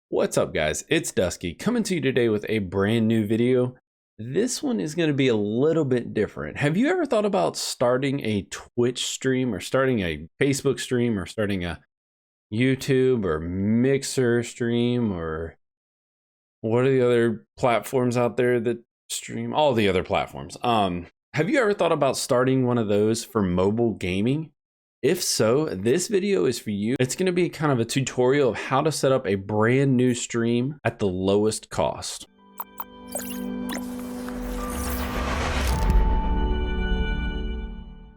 What's up, guys? It's Dusky coming to you today with a brand new video. This one is going to be a little bit different. Have you ever thought about starting a Twitch stream or starting a Facebook stream or starting a YouTube or Mixer stream, or what are the other platforms out there that stream? All the other platforms. Have you ever thought about starting one of those for mobile gaming? If so, this video is for you. It's going to be kind of a tutorial of how to set up a brand new stream at the lowest cost.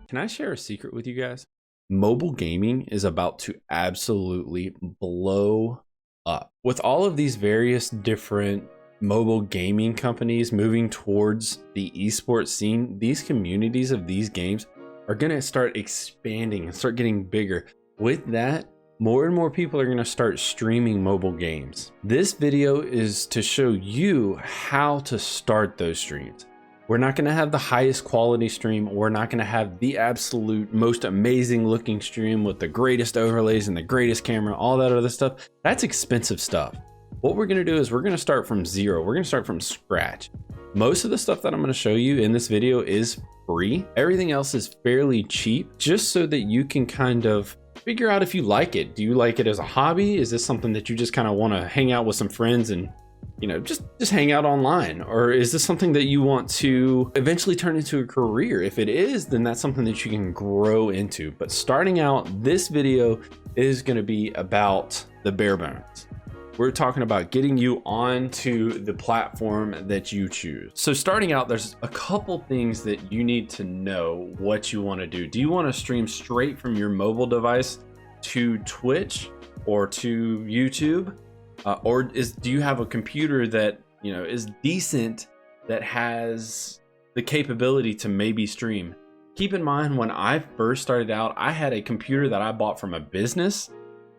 Can I share a secret with you guys? Mobile gaming is about to absolutely blow up. With all of these various different mobile gaming companies moving towards the esports scene, these communities of these games are going to start expanding and start getting bigger. With that, more and more people are going to start streaming mobile games. This video is to show you how to start those streams. We're not going to have the highest quality stream. We're not going to have the absolute most amazing looking stream with the greatest overlays and the greatest camera, all that other stuff. That's expensive stuff. What we're going to do is we're going to start from zero. We're going to start from scratch. Most of the stuff that I'm going to show you in this video is free. Everything else is fairly cheap, just so that you can kind of figure out if you like it. Do you like it as a hobby? Is this something that you just kind of want to hang out with some friends and, you know, just hang out online? Or is this something that you want to eventually turn into a career? If it is, then that's something that you can grow into. But starting out, this video is going to be about the bare bones. We're talking about getting you onto the platform that you choose. So starting out, there's a couple things that you need to know what you want to do. Do you want to stream straight from your mobile device to Twitch or to YouTube? Do you have a computer that, you know, is decent, that has the capability to maybe stream? Keep in mind, when I first started out, I had a computer that I bought from a business,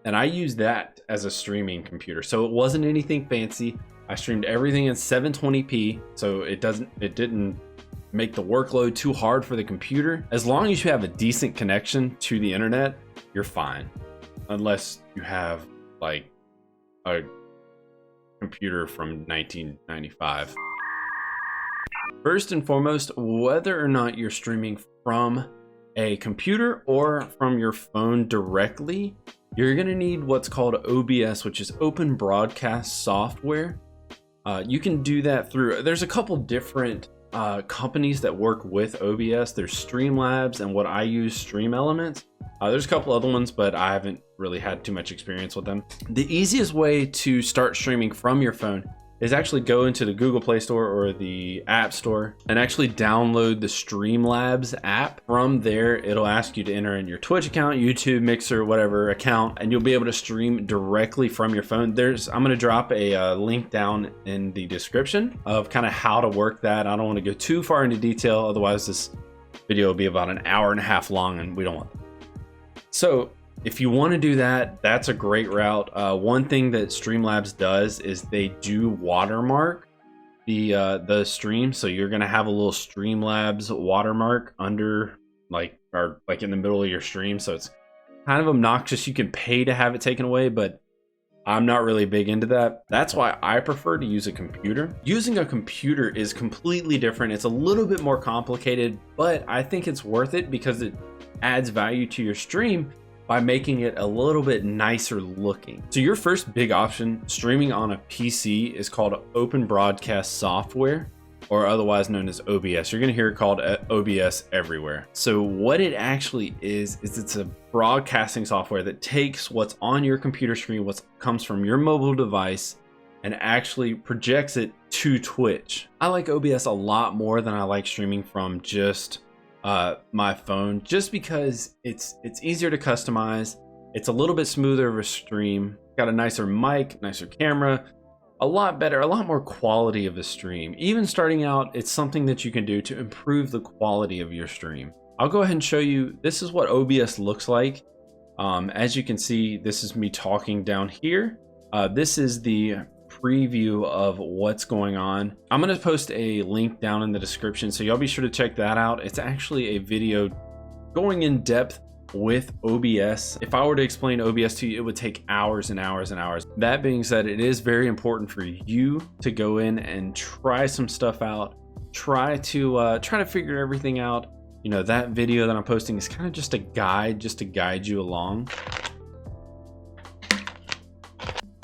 and I used that as a streaming computer. So it wasn't anything fancy. I streamed everything in 720p, so it didn't make the workload too hard for the computer. As long as you have a decent connection to the internet, you're fine. Unless you have like a computer from 1995. First and foremost, whether or not you're streaming from a computer or from your phone directly, you're going to need what's called OBS, which is Open Broadcast Software. You can do that through, there's a couple different companies that work with OBS. There's Streamlabs and what I use, Stream Elements. There's a couple other ones, but I haven't really had too much experience with them. The easiest way to start streaming from your phone is actually go into the Google Play Store or the App Store and actually download the Streamlabs app. From there, it'll ask you to enter in your Twitch account, YouTube, Mixer, whatever account, and you'll be able to stream directly from your phone. I'm gonna drop a link down in the description of kind of how to work that. I don't want to go too far into detail, otherwise this video will be about an hour and a half long, and we don't want that. So if you want to do that, that's a great route. One thing that Streamlabs does is they do watermark the stream. So you're going to have a little Streamlabs watermark under like in the middle of your stream. So it's kind of obnoxious. You can pay to have it taken away, but I'm not really big into that. That's why I prefer to use a computer. Using a computer is completely different. It's a little bit more complicated, but I think it's worth it because it adds value to your stream by making it a little bit nicer looking. So your first big option streaming on a PC is called Open Broadcast Software, or otherwise known as OBS. You're gonna hear it called OBS everywhere. So what it actually is it's a broadcasting software that takes what's on your computer screen, what comes from your mobile device, and actually projects it to Twitch. I like OBS a lot more than I like streaming from just my phone, just because it's easier to customize. It's a little bit smoother of a stream, got a nicer mic, nicer camera, a lot better, a lot more quality of a stream. Even starting out, it's something that you can do to improve the quality of your stream. I'll go ahead and show you. This is what OBS looks like. As you can see, this is me talking down here. This is the preview of what's going on. I'm going to post a link down in the description, so y'all be sure to check that out. It's actually a video going in depth with OBS. If I were to explain OBS to you, it would take hours and hours and hours. That being said, it is very important for you to go in and try some stuff out. Try to figure everything out. You know, that video that I'm posting is kind of just a guide, just to guide you along.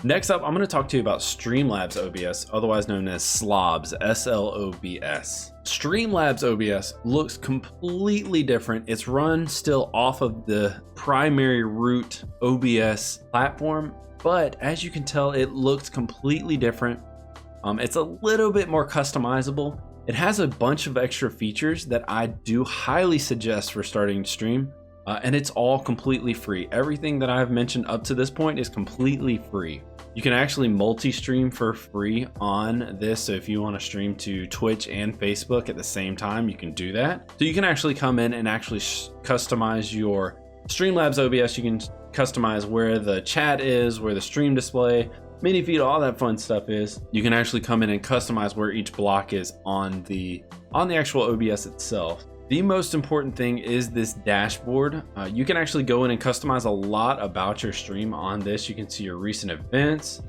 Next up, I'm going to talk to you about Streamlabs OBS, otherwise known as Slobs, S-L-O-B-S. Streamlabs OBS looks completely different. It's run still off of the primary root OBS platform, but as you can tell, it looks completely different. It's a little bit more customizable. It has a bunch of extra features that I do highly suggest for starting to stream. And it's all completely free. Everything that I've mentioned up to this point is completely free. You can actually multi-stream for free on this. So if you want to stream to Twitch and Facebook at the same time, you can do that. So you can actually come in and actually customize your Streamlabs OBS. You can customize where the chat is, where the stream display, mini feed, all that fun stuff is. You can actually come in and customize where each block is on the actual OBS itself. The most important thing is this dashboard. You can actually go in and customize a lot about your stream on this. You can see your recent events,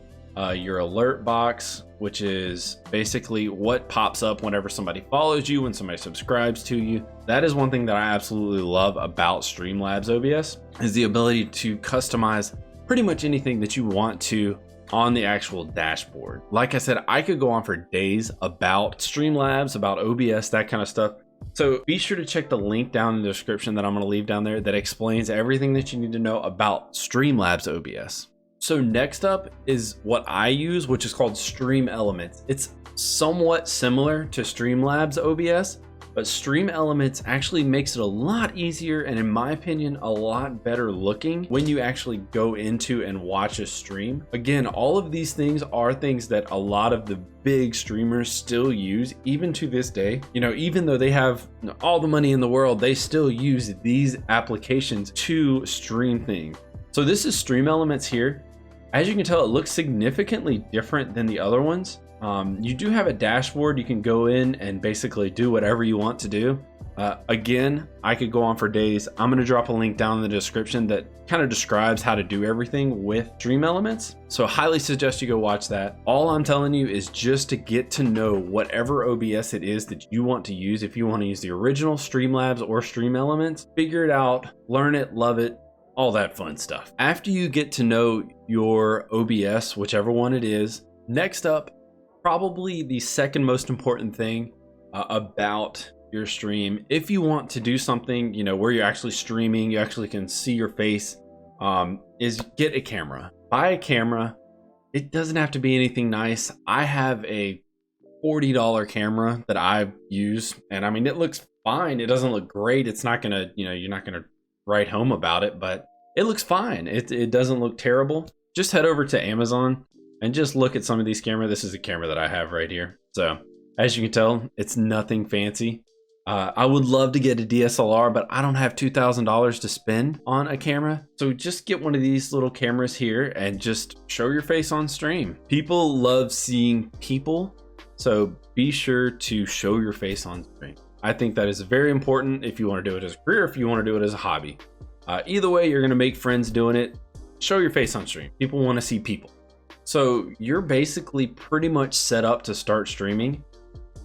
your alert box, which is basically what pops up whenever somebody follows you, when somebody subscribes to you. That is one thing that I absolutely love about Streamlabs OBS, is the ability to customize pretty much anything that you want to on the actual dashboard. Like I said, I could go on for days about Streamlabs, about OBS, that kind of stuff. So be sure to check the link down in the description that I'm going to leave down there that explains everything that you need to know about Streamlabs OBS. So next up is what I use, which is called Stream Elements. It's somewhat similar to Streamlabs OBS, but Stream Elements actually makes it a lot easier and, in my opinion, a lot better looking when you actually go into and watch a stream. Again, all of these things are things that a lot of the big streamers still use, even to this day. You know, even though they have all the money in the world, they still use these applications to stream things. So this is Stream Elements here. As you can tell, it looks significantly different than the other ones. You do have a dashboard. You can go in and basically do whatever you want to do. Again, I could go on for days. I'm going to drop a link down in the description that kind of describes how to do everything with Stream Elements. So I highly suggest you go watch that. All I'm telling you is just to get to know whatever OBS it is that you want to use. If you want to use the original Streamlabs or Stream Elements, figure it out, learn it, love it, all that fun stuff. After you get to know your OBS, whichever one it is, next up, probably the second most important thing about your stream, if you want to do something, you know, where you're actually streaming, you actually can see your face, is get a camera. Buy a camera. It doesn't have to be anything nice. I have a $40 camera that I use, and I mean, it looks fine. It doesn't look great. It's not gonna, you know, you're not gonna write home about it, but it looks fine. It doesn't look terrible. Just head over to Amazon and just look at some of these cameras. This is a camera that I have right here. So as you can tell, it's nothing fancy. I would love to get a DSLR, but I don't have $2,000 to spend on a camera. So just get one of these little cameras here and just show your face on stream. People love seeing people, so be sure to show your face on stream. I think that is very important if you want to do it as a career, if you want to do it as a hobby. Either way, you're going to make friends doing it. Show your face on stream. People want to see people. So you're basically pretty much set up to start streaming.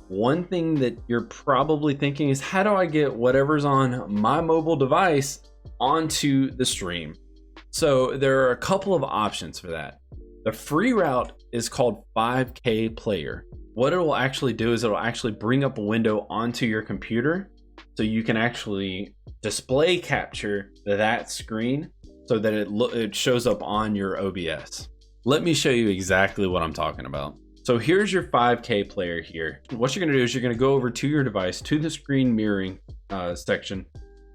One thing that you're probably thinking is, how do I get whatever's on my mobile device onto the stream? So there are a couple of options for that. The free route is called 5K Player. What it will actually do is it will actually bring up a window onto your computer, so you can actually display capture that screen so that it shows up on your OBS. Let me show you exactly what I'm talking about. So here's your 5K player here. What you're gonna do is you're gonna go over to your device, to the screen mirroring section,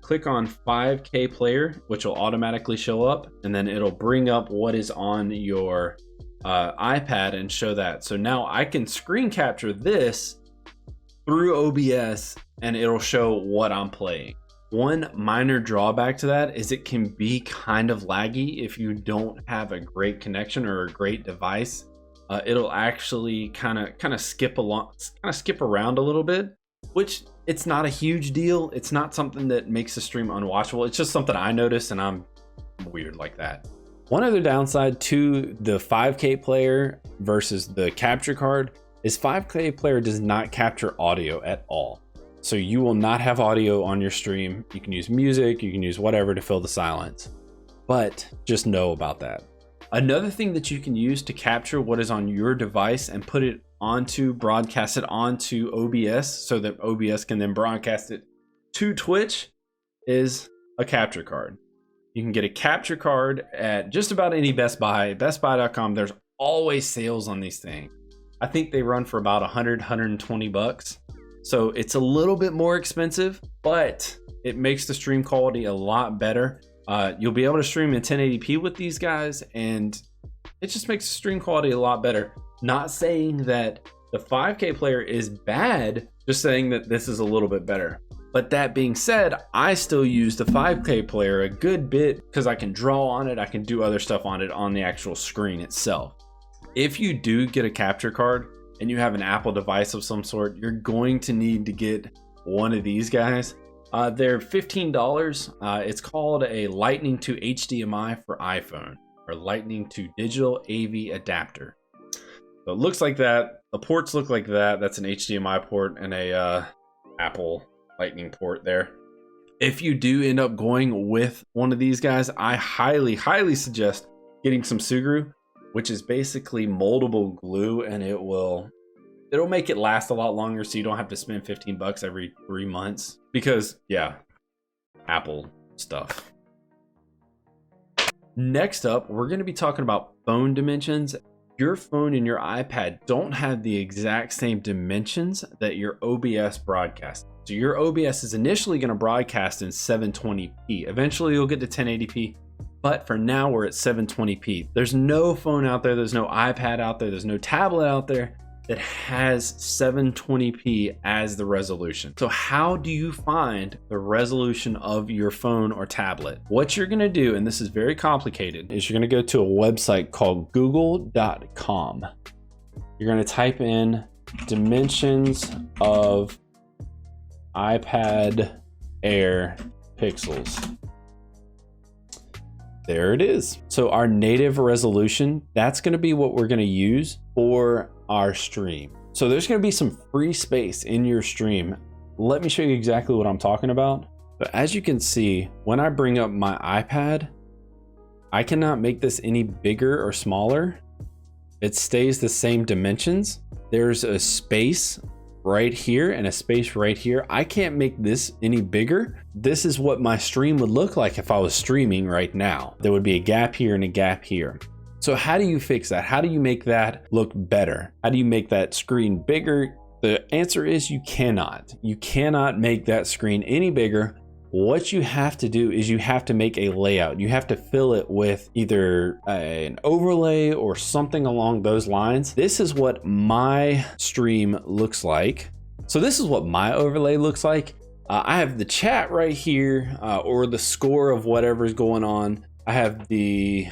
click on 5K player, which will automatically show up, and then it'll bring up what is on your iPad and show that. So now I can screen capture this through OBS and it'll show what I'm playing. One minor drawback to that is it can be kind of laggy if you don't have a great connection or a great device. It'll actually kind of skip around a little bit, which it's not a huge deal. It's not something that makes the stream unwatchable. It's just something I noticed, and I'm weird like that. One other downside to the 5K player versus the capture card is 5K player does not capture audio at all. So you will not have audio on your stream. You can use music, you can use whatever to fill the silence, but just know about that. Another thing that you can use to capture what is on your device and put it onto, broadcast it onto OBS so that OBS can then broadcast it to Twitch is a capture card. You can get a capture card at just about any Best Buy, bestbuy.com. There's always sales on these things. I think they run for about 100, 120 bucks. So it's a little bit more expensive, but it makes the stream quality a lot better. You'll be able to stream in 1080p with these guys, and it just makes the stream quality a lot better. Not saying that the 5K player is bad, just saying that this is a little bit better. But that being said, I still use the 5K player a good bit because I can draw on it. I can do other stuff on it on the actual screen itself. If you do get a capture card and you have an Apple device of some sort, you're going to need to get one of these guys. They're $15. It's called a Lightning to HDMI for iPhone, or Lightning to Digital AV Adapter. So it looks like that. The ports look like that. That's an HDMI port and a Apple Lightning port there. If you do end up going with one of these guys, I highly suggest getting some Sugru, which is basically moldable glue, and it'll make it last a lot longer, so you don't have to spend 15 bucks every 3 months, because yeah, Apple stuff. Next up, we're going to be talking about phone dimensions. Your phone and your iPad don't have the exact same dimensions that your OBS broadcasts. So your OBS is initially going to broadcast in 720p. Eventually you'll get to 1080p, but for now we're at 720p. There's no phone out there, there's no iPad out there, there's no tablet out there that has 720p as the resolution. So how do you find the resolution of your phone or tablet? What you're gonna do, and this is very complicated, is you're gonna go to a website called google.com. You're gonna type in dimensions of iPad Air pixels. There it is. So our native resolution, that's gonna be what we're gonna use for our stream. So there's going to be some free space in your stream. Let me show you exactly what I'm talking about. But as you can see, when I bring up my iPad, I cannot make this any bigger or smaller. It stays the same dimensions. There's a space right here and a space right here. I can't make this any bigger. This is what my stream would look like if I was streaming right now. There would be a gap here and a gap here. So how do you fix that? How do you make that look better? How do you make that screen bigger? The answer is you cannot. You cannot make that screen any bigger. What you have to do is you have to make a layout. You have to fill it with either an overlay or something along those lines. This is what my stream looks like. So this is what my overlay looks like. I have the chat right here, or the score of whatever's going on. I have the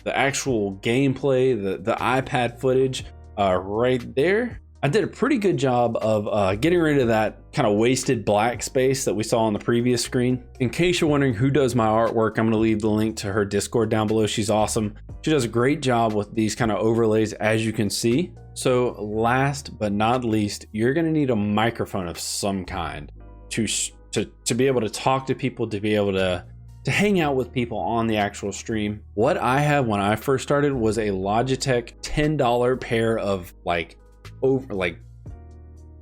actual gameplay, the iPad footage right there. I did a pretty good job of getting rid of that kind of wasted black space that we saw on the previous screen. In case you're wondering who does my artwork, I'm going to leave the link to her Discord down below. She's awesome. She does a great job with these kind of overlays, as you can see. So last but not least, you're going to need a microphone of some kind to be able to talk to people, to be able to hang out with people on the actual stream. What I have when I first started was a Logitech $10 pair of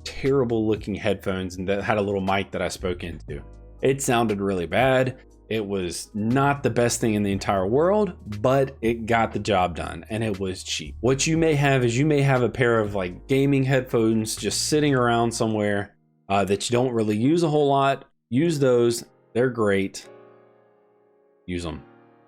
terrible looking headphones, and that had a little mic that I spoke into. It sounded really bad. It was not the best thing in the entire world, but it got the job done, and it was cheap. What you may have is you may have a pair of gaming headphones just sitting around somewhere that you don't really use a whole lot. Use those. They're great. Use them.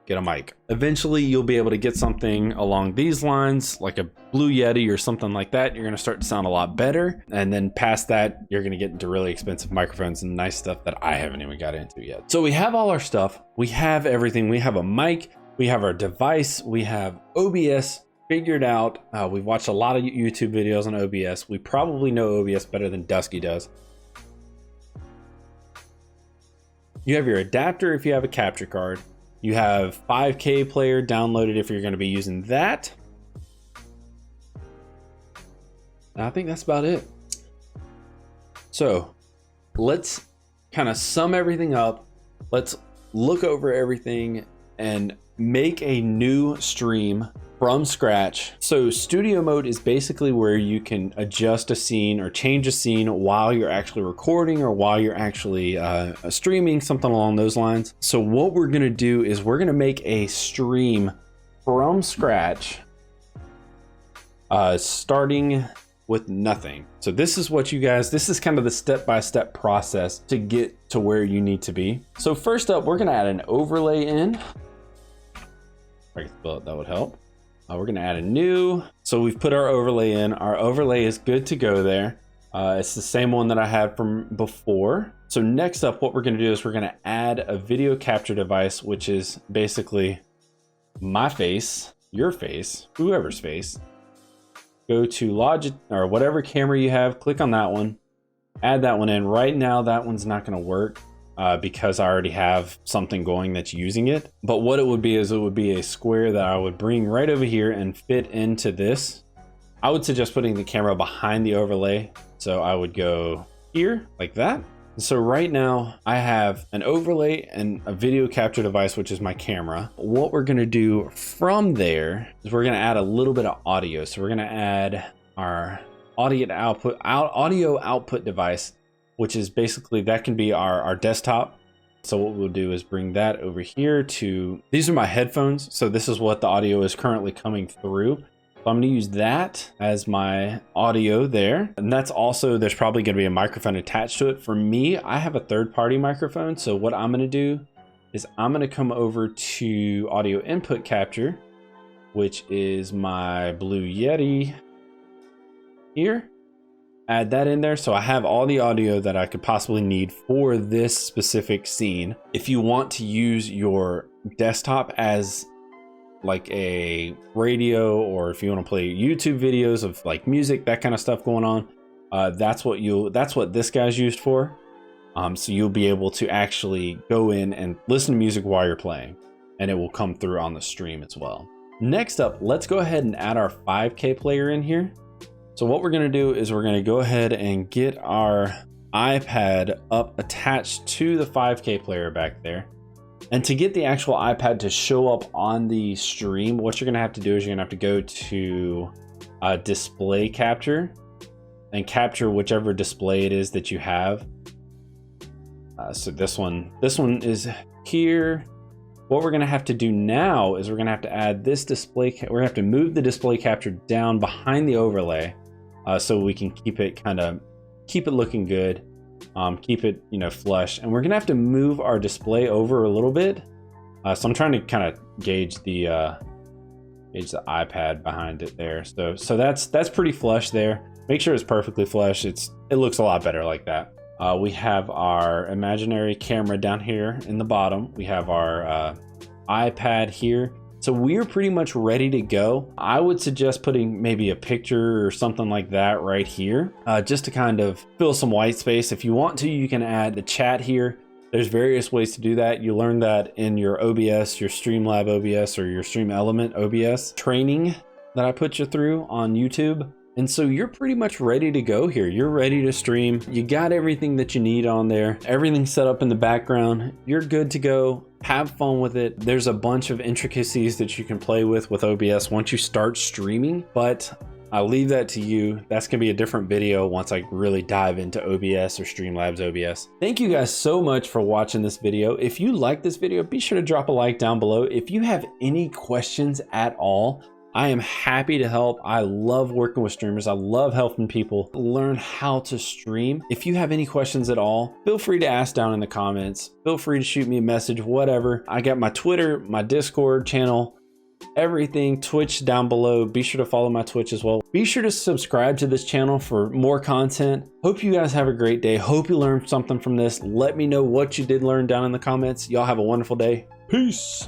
Get a mic. Eventually you'll be able to get something along these lines, like a Blue Yeti or something like that. You're going to start to sound a lot better, and then past that you're going to get into really expensive microphones and nice stuff that I haven't even got into yet. So we have all our stuff, we have everything. We have a mic, we have our device, we have OBS, figured out, we've watched a lot of YouTube videos on OBS. We probably know OBS better than Dusky does. You have your adapter if you have a capture card. You have 5K player downloaded if you're going to be using that. And I think that's about it. So let's kind of sum everything up. Let's look over everything and make a new stream from scratch. So studio mode is basically where you can adjust a scene or change a scene while you're actually recording or while you're actually streaming, something along those lines. So what we're gonna do is we're gonna make a stream from scratch, starting with nothing. So this is what you guys, this is kind of the step-by-step process to get to where you need to be. So first up, we're gonna add an overlay in. If I can spell it, that would help. We're gonna add a new. So we've put our overlay in. Our overlay is good to go there. It's the same one that I had from before. So next up, what we're gonna do is we're gonna add a video capture device, which is basically my face, your face, whoever's face. Go to Logic or whatever camera you have, click on that one, add that one in. Right now, that one's not gonna work because I already have something going that's using it. But what it would be is it would be a square that I would bring right over here and fit into this. I would suggest putting the camera behind the overlay. So I would go here like that. So right now I have an overlay and a video capture device, which is my camera. What we're gonna do from there is we're gonna add a little bit of audio. So we're gonna add our audio output device, which is basically, that can be our desktop. So what we'll do is bring that over here to, these are my headphones. So this is what the audio is currently coming through. So I'm gonna use that as my audio there. And that's also, there's probably gonna be a microphone attached to it. For me, I have a third-party microphone. So what I'm gonna do is I'm gonna come over to audio input capture, which is my Blue Yeti here. Add that in there. So I have all the audio that I could possibly need for this specific scene. If you want to use your desktop as like a radio, or if you want to play YouTube videos of like music, that kind of stuff going on, that's what this guy's used for. So you'll be able to actually go in and listen to music while you're playing, and it will come through on the stream as well. Next up, let's go ahead and add our 5K player in here. So what we're going to do is we're going to go ahead and get our iPad up attached to the 5K player back there. And to get the actual iPad to show up on the stream, what you're going to have to do is you're going to have to go to display capture and capture whichever display it is that you have. So this one is here. What we're going to have to do now is we're going to have to add this display. We're going to have to move the display capture down behind the overlay so we can keep it looking good. Keep it, flush, and we're gonna have to move our display over a little bit. So I'm trying to kind of gauge the iPad behind it there. So that's pretty flush there. Make sure it's perfectly flush. It looks a lot better like that. We have our imaginary camera down here in the bottom. We have our iPad here. So we're pretty much ready to go. I would suggest putting maybe a picture or something like that right here, just to kind of fill some white space. If you want to, you can add the chat here. There's various ways to do that. You learn that in your OBS, your Streamlab OBS, or your Stream Element OBS training that I put you through on YouTube. And so you're pretty much ready to go here. You're ready to stream. You got everything that you need on there. Everything's set up in the background. You're good to go. Have fun with it. There's a bunch of intricacies that you can play with OBS once you start streaming, but I'll leave that to you. That's gonna be a different video once I really dive into OBS or Streamlabs OBS. Thank you guys so much for watching this video. If you like this video, be sure to drop a like down below. If you have any questions at all, I am happy to help. I love working with streamers. I love helping people learn how to stream. If you have any questions at all, feel free to ask down in the comments. Feel free to shoot me a message, whatever. I got my Twitter, my Discord channel, everything, Twitch down below. Be sure to follow my Twitch as well. Be sure to subscribe to this channel for more content. Hope you guys have a great day. Hope you learned something from this. Let me know what you did learn down in the comments. Y'all have a wonderful day. Peace.